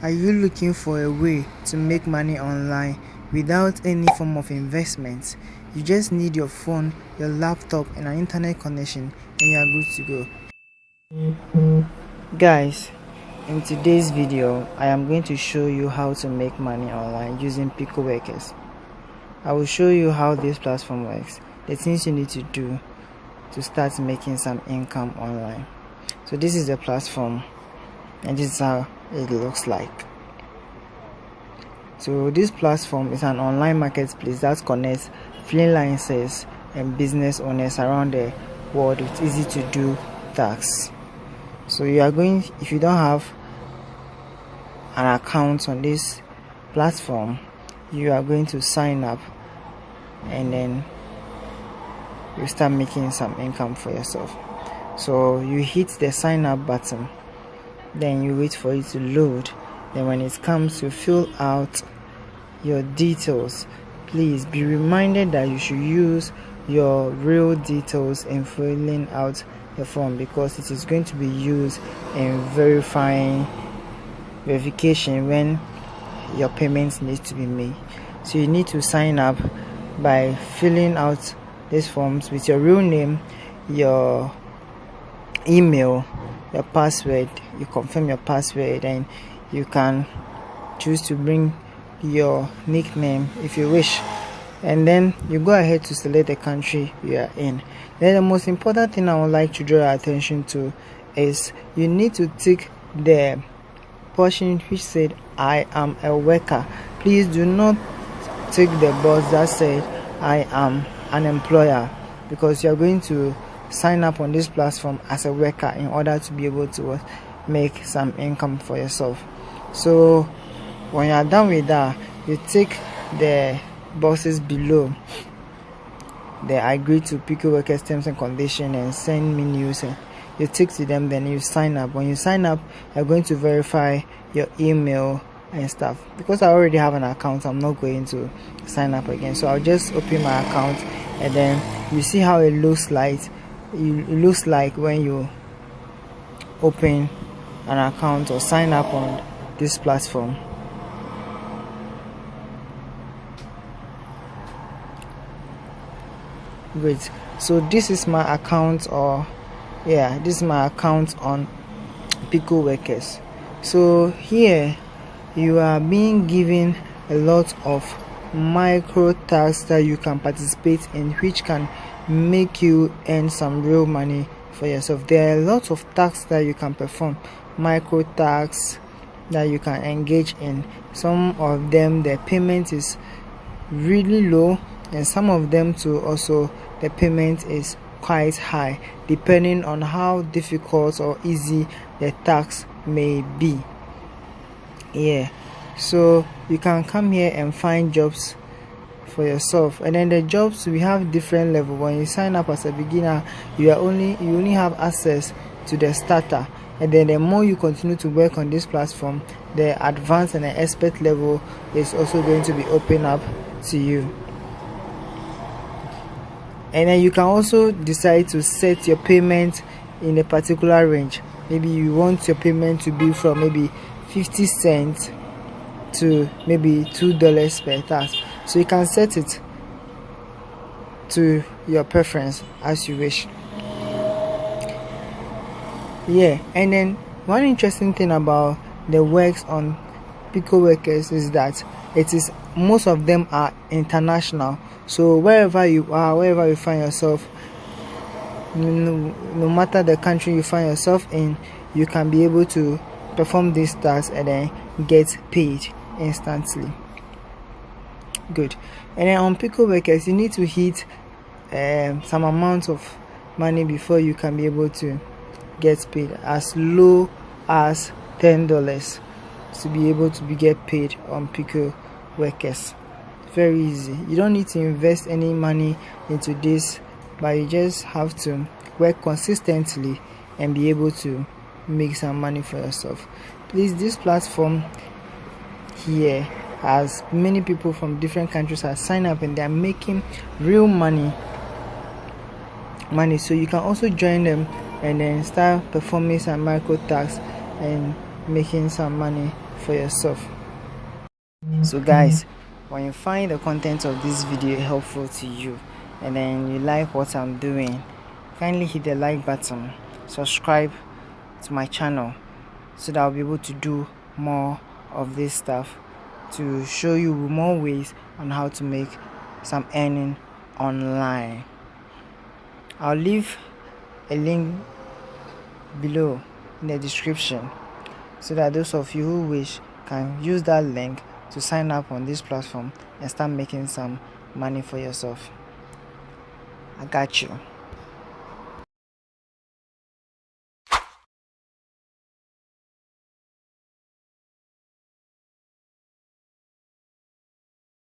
Are you looking for a way to make money online without any form of investment? You just need your phone, your laptop, and an internet connection, and you are good to go. Guys, in today's video, I am going to show you how to make money online using PICOWORKERS. I will show you how this platform works, the things you need to do to start making some income online. So this is the platform, and this is how it looks like. So this platform is an online marketplace that connects freelancers and business owners around the world with easy to do tasks. So you are going, if you don't have an account on this platform, you are going to sign up and then you start making some income for yourself. So you hit the sign up button, then you wait for it to load. Then when it comes to fill out your details, please be reminded that you should use your real details in filling out the form, because it is going to be used in verification when your payments need to be made. So you need to sign up by filling out these forms with your real name, your email, your password. You confirm your password, and you can choose to bring your nickname if you wish, and then you go ahead to select the country you are in. Then the most important thing I would like to draw your attention to is you need to tick the portion which said I am a worker. Please do not tick the box that said I am an employer, because you are going to sign up on this platform as a worker in order to be able to make some income for yourself. So when you are done with that, you tick the boxes below the agree to PICOWORKERS terms and conditions and send me news. You tick to them, then you sign up. When you sign up, you're going to verify your email and stuff. Because I already have an account, I'm not going to sign up again. So I'll just open my account, and then you see how it looks like. It looks like when you open an account or sign up on this platform. Great. So this is my account, this is my account on PICOWORKERS. So here you are being given a lot of micro tasks that you can participate in, which can make you earn some real money for yourself. There are a lot of tasks that you can perform, micro tasks that you can engage in. Some of them the payment is really low, and some of them too also the payment is quite high, depending on how difficult or easy the task may be. So you can come here and find jobs for yourself, and then the jobs, we have different level. When you sign up as a beginner, you only have access to the starter, and then the more you continue to work on this platform, the advanced and the expert level is also going to be open up to you. And then you can also decide to set your payment in a particular range. Maybe you want your payment to be from maybe 50 cents to maybe $2 per task. So you can set it to your preference as you wish. And then one interesting thing about the works on PICOWORKERS is that most of them are international. So wherever you are, wherever you find yourself, no matter the country you find yourself in, you can be able to perform these tasks and then get paid instantly. Good. And then on PICOWORKERS, you need to hit some amount of money before you can be able to get paid, as low as $10 to be able to get paid on PICOWORKERS. Very easy. You don't need to invest any money into this, but you just have to work consistently and be able to make some money for yourself. Please, this platform here has many people from different countries have signed up, and they are making real money. So you can also join them and then start performing some micro tasks and making some money for yourself. So guys, when you find the content of this video helpful to you and then you like what I'm doing, kindly hit the like button, subscribe to my channel so that I'll be able to do more of this stuff to show you more ways on how to make some earning online. I'll leave a link below in the description so that those of you who wish can use that link to sign up on this platform and start making some money for yourself. I got you.